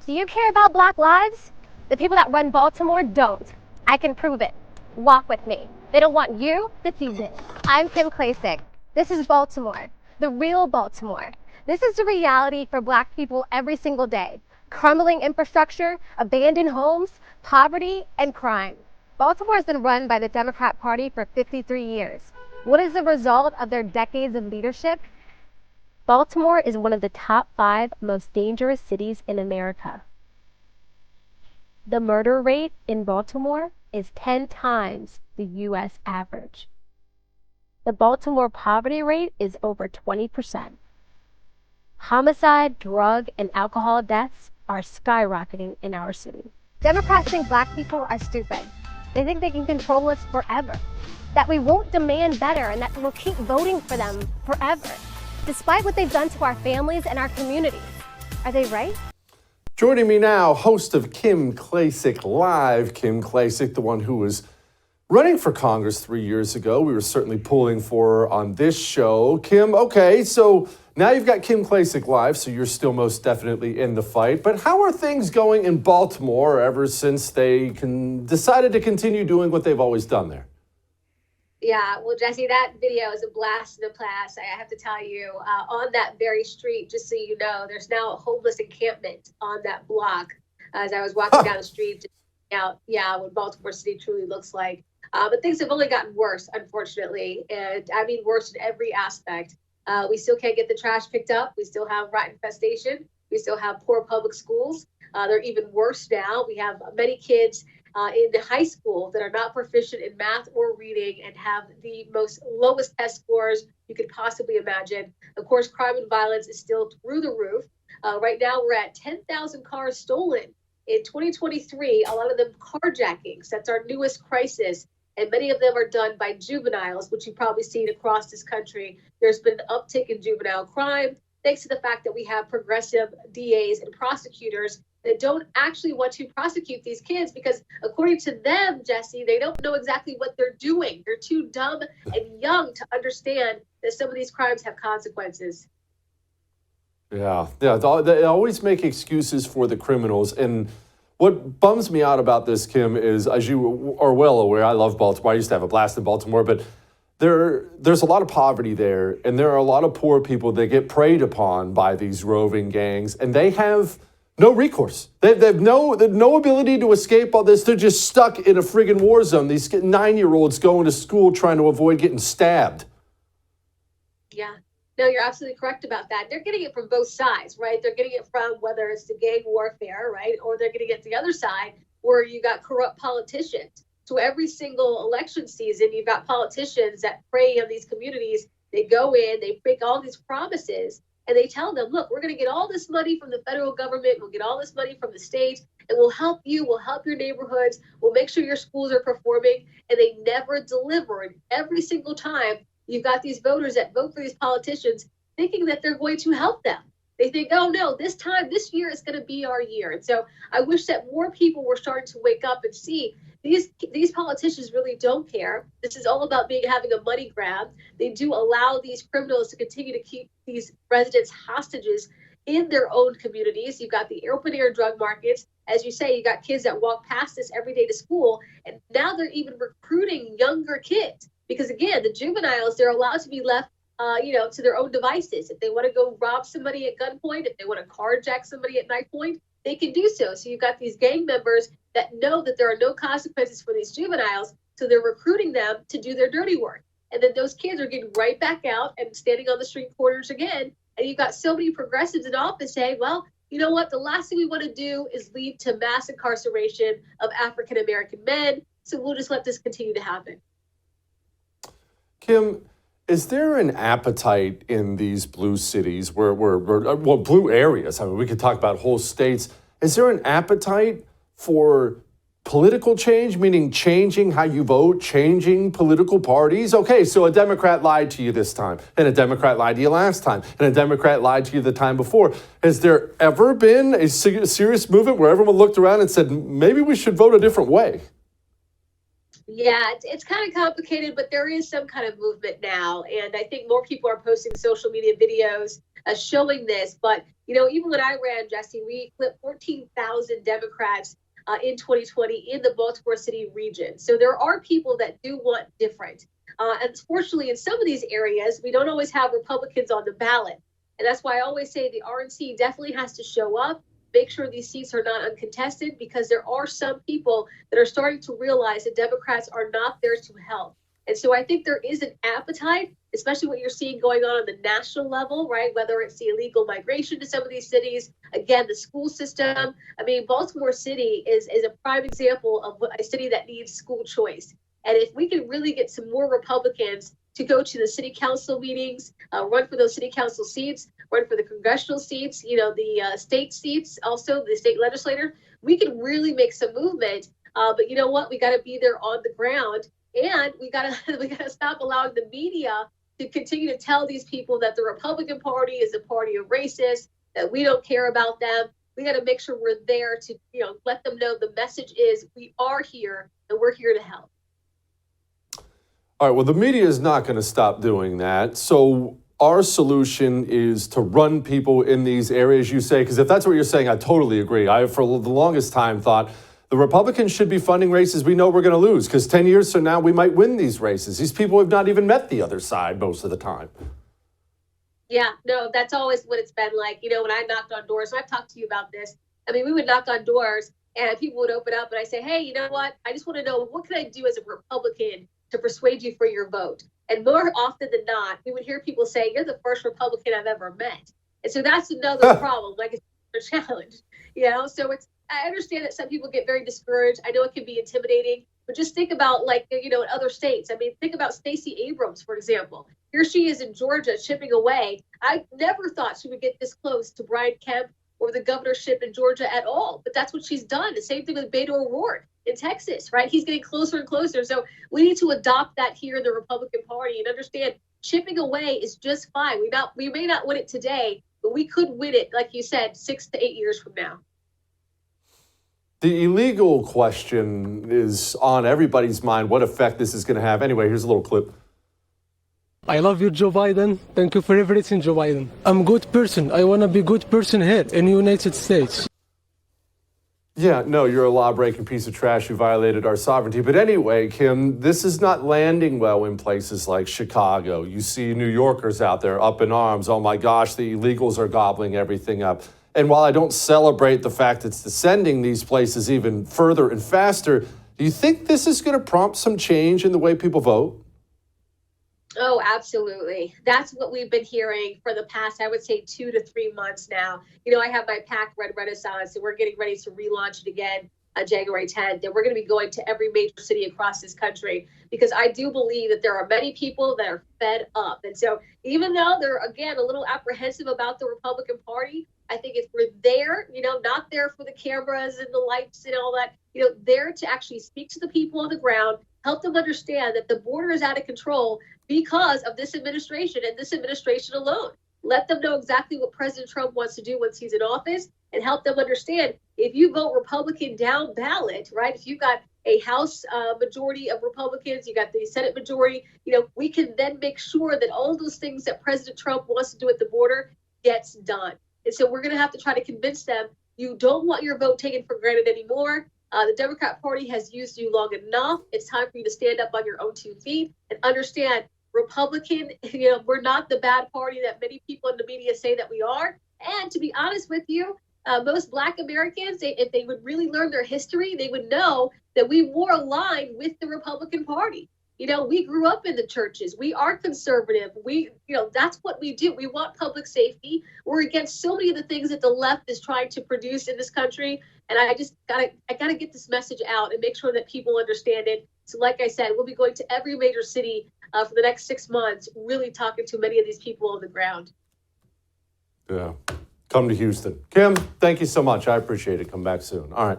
Do you care about Black lives? The people that run Baltimore don't. I can prove it. Walk with me. They don't want you, that's it. I'm Kim Klacik. This is Baltimore, the real Baltimore. This is the reality for Black people every single day. Crumbling infrastructure, abandoned homes, poverty, and crime. Baltimore has been run by the Democrat Party for 53 years. What is the result of their decades of leadership? Baltimore is one of the top 5 most dangerous cities in America. The murder rate in Baltimore is 10 times the U.S. average. The Baltimore poverty rate is over 20%. Homicide, drug, and alcohol deaths are skyrocketing in our city. Democrats think Black people are stupid. They think they can control us forever, that we won't demand better, and that we'll keep voting for them forever, despite what they've done to our families and our communities. Are they right? Joining me now, host of Kim Klacik Live. Kim Klacik, the one who was running for Congress 3 years ago. We were certainly pulling for her on this show. Kim, okay, so now you've got Kim Klacik Live, so you're still most definitely in the fight. But how are things going in Baltimore ever since they decided to continue doing what they've always done there? Yeah, well, Jesse, that video is a blast in the past. I have to tell you, on that very street, just so you know, there's now a homeless encampment on that block. As I was walking down the street, out, what Baltimore City truly looks like. But things have only gotten worse, unfortunately, and I mean worse in every aspect. We still can't get the trash picked up. We still have rat infestation. We still have poor public schools. They're even worse now. We have many kids in the high school that are not proficient in math or reading and have the lowest test scores you could possibly imagine. Of course, crime and violence is still through the roof. Right now, we're at 10,000 cars stolen. In 2023, a lot of them carjackings. That's our newest crisis. And many of them are done by juveniles, which you've probably seen across this country. There's been an uptick in juvenile crime, thanks to the fact that we have progressive DAs and prosecutors that don't actually want to prosecute these kids because, according to them, Jesse, they don't know exactly what they're doing. They're too dumb and young to understand that some of these crimes have consequences. Yeah, they always make excuses for the criminals. And what bums me out about this, Kim, is, as you are well aware, I love Baltimore. I used to have a blast in Baltimore, but there's a lot of poverty there, and there are a lot of poor people that get preyed upon by these roving gangs, and they have no recourse. They have no ability to escape all this. They're just stuck in a friggin' war zone. These 9-year-olds going to school trying to avoid getting stabbed. Yeah. No, you're absolutely correct about that. They're getting it from both sides, right? They're getting it from whether it's the gang warfare, right? Or they're getting it the other side where you got corrupt politicians. So every single election season, you've got politicians that prey on these communities. They go in, they make all these promises, and they tell them, look, we're going to get all this money from the federal government. We'll get all this money from the states, and we'll help you. We'll help your neighborhoods. We'll make sure your schools are performing. And they never deliver. And every single time, you've got these voters that vote for these politicians thinking that they're going to help them. They think, oh, no, this year is going to be our year. And so I wish that more people were starting to wake up and see these politicians really don't care. This is all about having a money grab. They do allow these criminals to continue to keep these residents hostages in their own communities. You've got the open air drug markets. As you say, you got kids that walk past this every day to school. And now they're even recruiting younger kids. Because again, the juveniles, they're allowed to be left, to their own devices. If they want to go rob somebody at gunpoint, if they want to carjack somebody at knife point, they can do so. So you've got these gang members that know that there are no consequences for these juveniles. So they're recruiting them to do their dirty work. And then those kids are getting right back out and standing on the street corners again. And you've got so many progressives in office saying, well, you know what? The last thing we want to do is lead to mass incarceration of African-American men. So we'll just let this continue to happen. Kim, is there an appetite in these blue cities blue areas? I mean, we could talk about whole states. Is there an appetite for political change, meaning changing how you vote, changing political parties? Okay, so a Democrat lied to you this time, and a Democrat lied to you last time, and a Democrat lied to you the time before. Has there ever been a serious movement where everyone looked around and said, maybe we should vote a different way? Yeah, it's kind of complicated, but there is some kind of movement now. And I think more people are posting social media videos showing this. But, you know, even when I ran, Jesse, we clipped 14,000 Democrats in 2020 in the Baltimore City region. So there are people that do want different. And fortunately, in some of these areas, we don't always have Republicans on the ballot. And that's why I always say the RNC definitely has to show up, make sure these seats are not uncontested, because there are some people that are starting to realize that Democrats are not there to help. And so I think there is an appetite, especially what you're seeing going on the national level, right? Whether it's the illegal migration to some of these cities, again, the school system. I mean, Baltimore City is a prime example of a city that needs school choice. And if we can really get some more Republicans to go to the city council meetings, run for those city council seats, run for the congressional seats, you know, the state seats, also the state legislator, we can really make some movement. But you know what? We got to be there on the ground, and we got to stop allowing the media to continue to tell these people that the Republican Party is a party of racists, that we don't care about them. We got to make sure we're there to, you know, let them know the message is we are here and we're here to help. All right, well, the media is not going to stop doing that. So our solution is to run people in these areas, you say, because if that's what you're saying, I totally agree. I, for the longest time, thought the Republicans should be funding races we know we're going to lose, because 10 years from now, we might win these races. These people have not even met the other side most of the time. Yeah, no, that's always what it's been like. You know, when I knocked on doors, and I've talked to you about this, I mean, we would knock on doors and people would open up and I say, hey, you know what? I just want to know, what can I do as a Republican to persuade you for your vote? And more often than not, we would hear people say, you're the first Republican I've ever met. And so that's another problem, like it's a challenge, you know? So I understand that some people get very discouraged. I know it can be intimidating, but just think about, like, you know, in other states. I mean, think about Stacey Abrams, for example. Here she is in Georgia chipping away. I never thought she would get this close to Brian Kemp or the governorship in Georgia at all, but that's what she's done. The same thing with Beto O'Rourke in Texas, right? He's getting closer and closer. So we need to adopt that here in the Republican Party and understand chipping away is just fine. We may not win it today, but we could win it, like you said, 6 to 8 years from now. The illegal question is on everybody's mind, what effect this is going to have. Anyway, here's a little clip. I love you, Joe Biden. Thank you for everything, Joe Biden. I'm a good person. I want to be a good person here in the United States. Yeah, no, you're a law-breaking piece of trash. You violated our sovereignty. But anyway, Kim, this is not landing well in places like Chicago. You see New Yorkers out there up in arms. Oh, my gosh, the illegals are gobbling everything up. And while I don't celebrate the fact it's descending these places even further and faster, do you think this is going to prompt some change in the way people vote? Oh, absolutely. That's what we've been hearing for the past, I would say, 2 to 3 months now. You know, I have my PAC Red Renaissance, and we're getting ready to relaunch it again on January 10th. And we're going to be going to every major city across this country, because I do believe that there are many people that are fed up. And so even though they're, again, a little apprehensive about the Republican Party, I think if we're there, you know, not there for the cameras and the lights and all that, you know, there to actually speak to the people on the ground, help them understand that the border is out of control because of this administration and this administration alone. Let them know exactly what President Trump wants to do once he's in office, and help them understand, if you vote Republican down ballot, right, if you've got a House majority of Republicans, you got the Senate majority, you know, we can then make sure that all those things that President Trump wants to do at the border gets done. And so we're going to have to try to convince them, you don't want your vote taken for granted anymore. The Democrat Party has used you long enough. It's time for you to stand up on your own 2 feet and understand, Republican, you know, we're not the bad party that many people in the media say that we are. And to be honest with you, most Black Americans, if they would really learn their history, they would know that we more aligned with the Republican Party. You know, we grew up in the churches. We are conservative. You know, that's what we do. We want public safety. We're against so many of the things that the left is trying to produce in this country. And I gotta get this message out and make sure that people understand it. So like I said, we'll be going to every major city for the next 6 months, really talking to many of these people on the ground. Yeah. Come to Houston. Kim, thank you so much. I appreciate it. Come back soon. All right.